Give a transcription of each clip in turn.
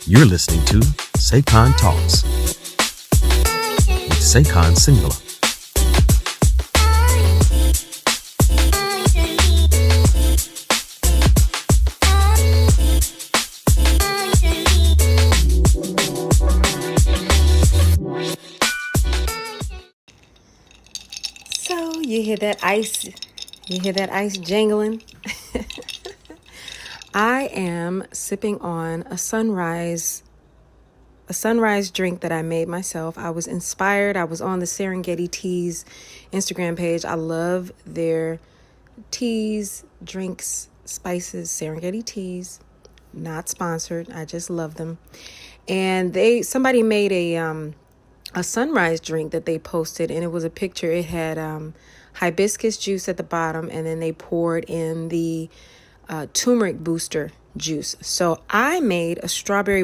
You're listening to SayconTalks with Saycon Singular. So you hear that ice jangling? I am sipping on a sunrise drink that I made myself. I was inspired. I was on the Serengeti Teas Instagram page. I love their teas, drinks, spices, Serengeti Teas. Not sponsored. I just love them. And somebody made a sunrise drink that they posted, and it was a picture. It had hibiscus juice at the bottom, and then they poured in the turmeric booster juice. So I made a strawberry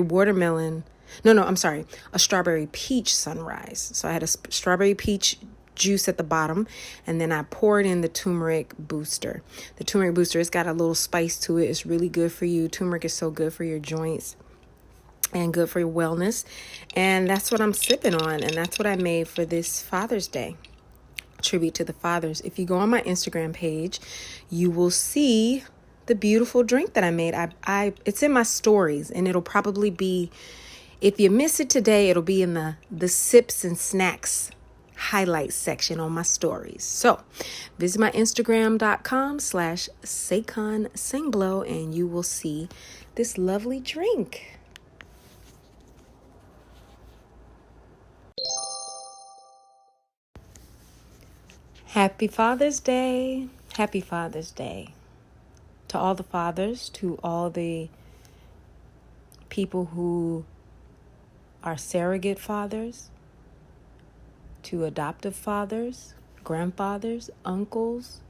peach sunrise. So I had a strawberry peach juice at the bottom, and then I poured in the turmeric booster. The turmeric booster, it's got a little spice to it. It's really good for you. Turmeric is so good for your joints and good for your wellness. And that's what I'm sipping on, and that's what I made for this Father's Day. Tribute to the fathers. If you go on my Instagram page, you will see the beautiful drink that I made. It's in my stories, and it'll probably be, if you miss it today, it'll be in the sips and snacks highlight section on my stories. So visit my Instagram.com/SayconSinglo, and you will see this lovely drink. Happy Father's Day. Happy Father's Day. To all the fathers, to all the people who are surrogate fathers, to adoptive fathers, grandfathers, uncles,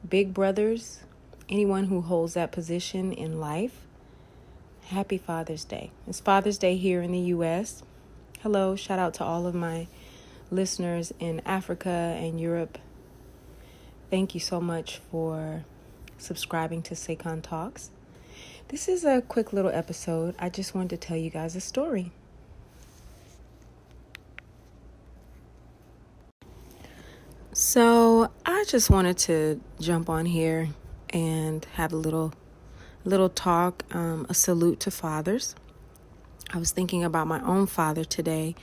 big brothers, anyone who holds that position in life. Happy Father's Day. It's Father's Day here in the U.S. Hello, shout out to all of my listeners in Africa and Europe. Thank you so much for subscribing to SayconTalks. This is a quick little episode. I just wanted to tell you guys a story. So I just wanted to jump on here and have a little talk, a salute to fathers. I was thinking about my own father today.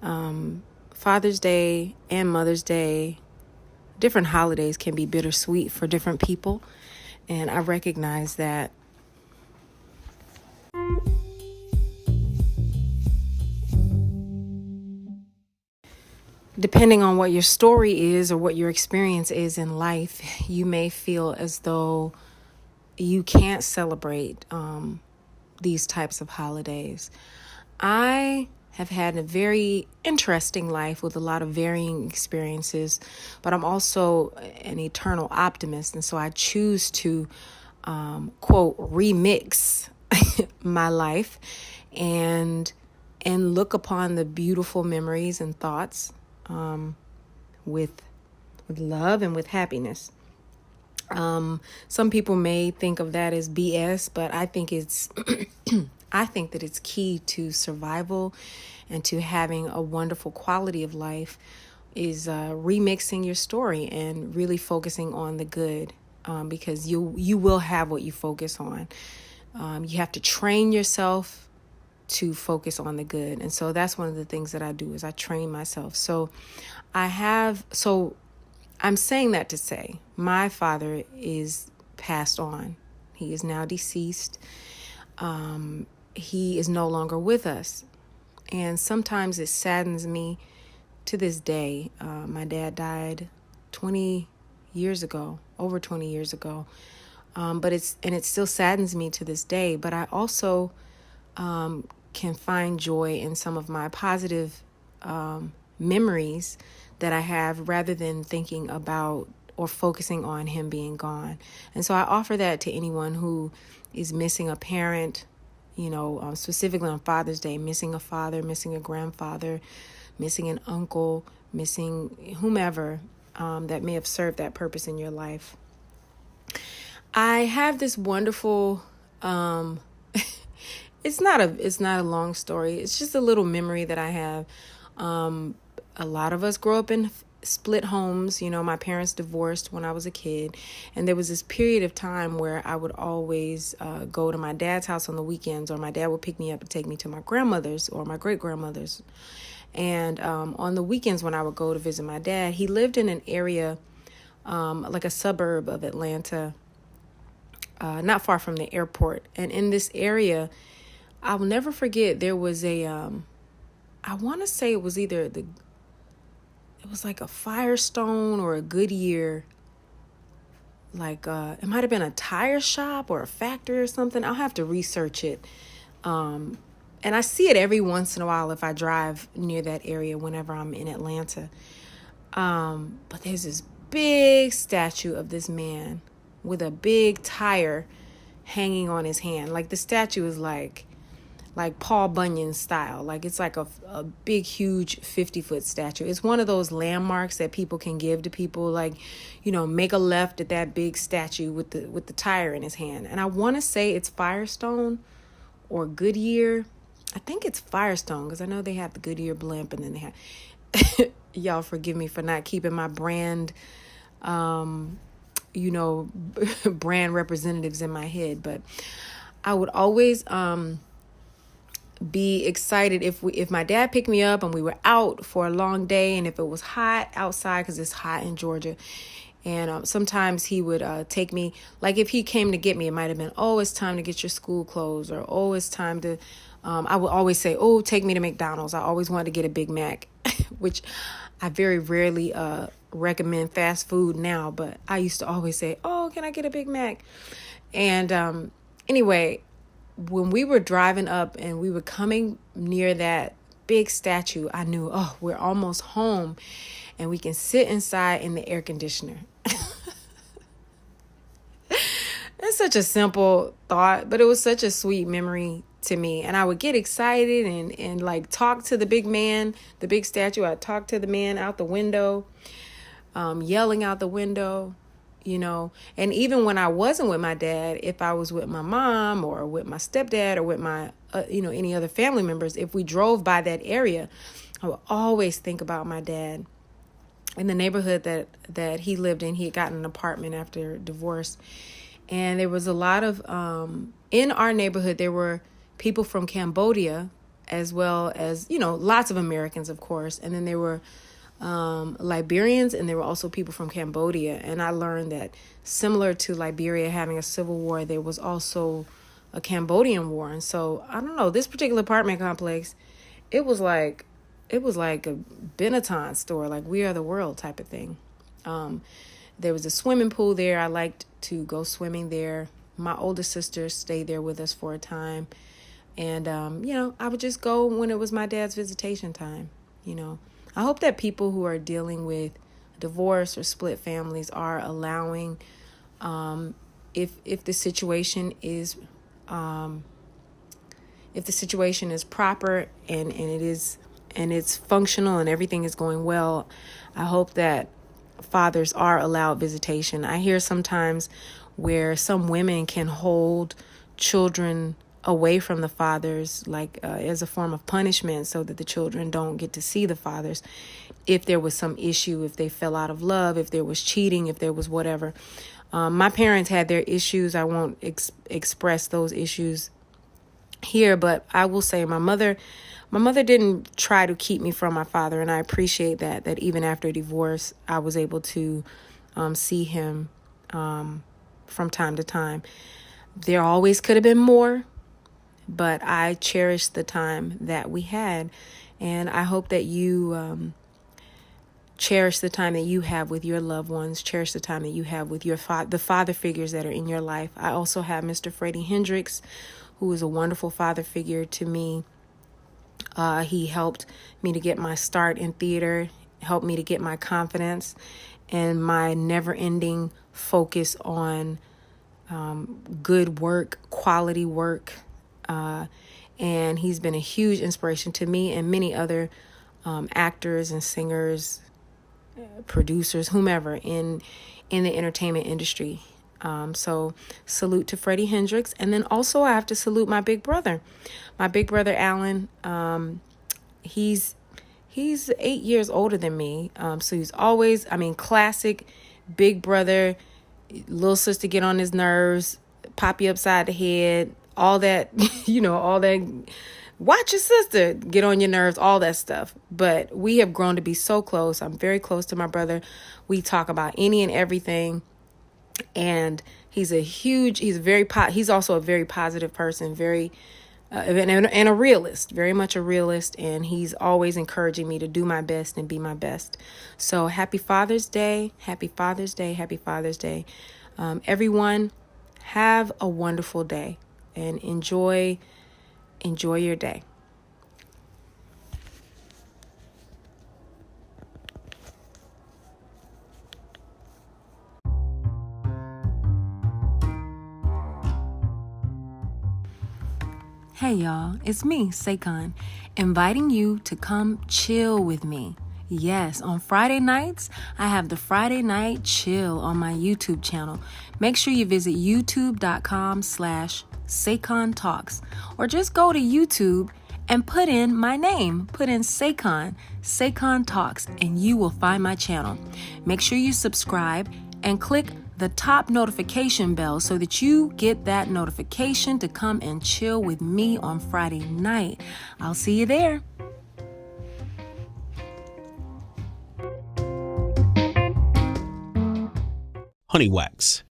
Father's Day and Mother's Day, different holidays can be bittersweet for different people. And I recognize that. Depending on what your story is or what your experience is in life, you may feel as though you can't celebrate these types of holidays. I have had a very interesting life with a lot of varying experiences, but I'm also an eternal optimist. And so I choose to, quote, remix my life and look upon the beautiful memories and thoughts with love and with happiness. Some people may think of that as BS, but I think it's I think that it's key to survival and to having a wonderful quality of life is remixing your story and really focusing on the good, because you will have what you focus on. You have to train yourself to focus on the good. And so that's one of the things that I do is I train myself. So I'm saying that to say my father is passed on. He is now deceased. He is no longer with us. And sometimes it saddens me to this day. My dad died 20 years ago, over 20 years ago. But it still saddens me to this day. But I also can find joy in some of my positive memories that I have, rather than thinking about or focusing on him being gone. And so I offer that to anyone who is missing a parent, specifically on Father's Day, missing a father, missing a grandfather, missing an uncle, missing whomever that may have served that purpose in your life. I have this wonderful it's not a long story. It's just a little memory that I have. A lot of us grow up in split homes. My parents divorced when I was a kid, and there was this period of time where I would always go to my dad's house on the weekends, or my dad would pick me up and take me to my grandmother's or my great grandmother's. And on the weekends when I would go to visit my dad, he lived in an area like a suburb of Atlanta, not far from the airport. And in this area, I will never forget, there was I want to say it was it was like a Firestone or a Goodyear, like it might have been a tire shop or a factory or something. I'll have to research it. And I see it every once in a while if I drive near that area whenever I'm in Atlanta. But there's this big statue of this man with a big tire hanging on his hand. Like the statue is like Paul Bunyan style. Like it's like a big, huge 50-foot statue. It's one of those landmarks that people can give to people, like, make a left at that big statue with the tire in his hand. And I want to say it's Firestone or Goodyear. I think it's Firestone, because I know they have the Goodyear blimp, and then they have y'all forgive me for not keeping my brand brand representatives in my head, but I would always be excited if my dad picked me up and we were out for a long day, and if it was hot outside, because it's hot in Georgia. And sometimes he would take me, like if he came to get me, it might have been, oh, it's time to get your school clothes, or, oh, it's time to, I would always say, oh, take me to McDonald's. I always wanted to get a Big Mac, which I very rarely recommend fast food now, but I used to always say, oh, can I get a Big Mac? And anyway, when we were driving up and we were coming near that big statue, I knew, oh, we're almost home and we can sit inside in the air conditioner. It's such a simple thought, but it was such a sweet memory to me. And I would get excited and like talk to the big man, the big statue. I'd talk to the man out the window, yelling out the window, and even when I wasn't with my dad, if I was with my mom or with my stepdad or with my, any other family members, if we drove by that area, I would always think about my dad. In the neighborhood that he lived in, he had gotten an apartment after divorce. And there was a lot of, in our neighborhood, there were people from Cambodia, as well as, lots of Americans, of course. And then there were Liberians, and there were also people from Cambodia. And I learned that similar to Liberia having a civil war, there was also a Cambodian war. And so, I don't know, this particular apartment complex, it was like a Benetton store, like We Are the World type of thing. There was a swimming pool there. I liked to go swimming there. My oldest sister stayed there with us for a time. And, I would just go when it was my dad's visitation time. I hope that people who are dealing with divorce or split families are allowing, if the situation is proper and it's functional and everything is going well, I hope that fathers are allowed visitation. I hear sometimes where some women can hold children away from the fathers, like as a form of punishment, so that the children don't get to see the fathers. If there was some issue, if they fell out of love, if there was cheating, if there was whatever. My parents had their issues. I won't express those issues here, but I will say my mother didn't try to keep me from my father, and I appreciate that even after divorce, I was able to see him from time to time. There always could have been more, but I cherished the time that we had, and I hope that you cherish the time that you have with your loved ones, cherish the time that you have with the father figures that are in your life. I also have Mr. Freddie Hendricks, who is a wonderful father figure to me. He helped me to get my start in theater, helped me to get my confidence and my never-ending focus on good work, quality work. And he's been a huge inspiration to me and many other actors and singers, producers, whomever in the entertainment industry. So salute to Freddie Hendricks. And then also I have to salute my big brother. My big brother, Alan, he's 8 years older than me. So he's always, classic big brother, little sister get on his nerves, pop you upside the head, all that, all that. Watch your sister get on your nerves, all that stuff. But we have grown to be so close. I'm very close to my brother. We talk about any and everything. And he's also a very positive person, very and a realist, very much a realist. And he's always encouraging me to do my best and be my best. So happy Father's Day. Happy Father's Day. Happy Father's Day. Everyone, have a wonderful day and enjoy your day. Hey y'all, it's me, Saycon, inviting you to come chill with me. Yes, on Friday nights, I have the Friday Night Chill on my YouTube channel. Make sure you visit youtube.com/SayconTalks or just go to YouTube and put in my name. Put in SayconTalks, and you will find my channel. Make sure you subscribe and click the top notification bell so that you get that notification to come and chill with me on Friday night. I'll see you there. Honey Wax,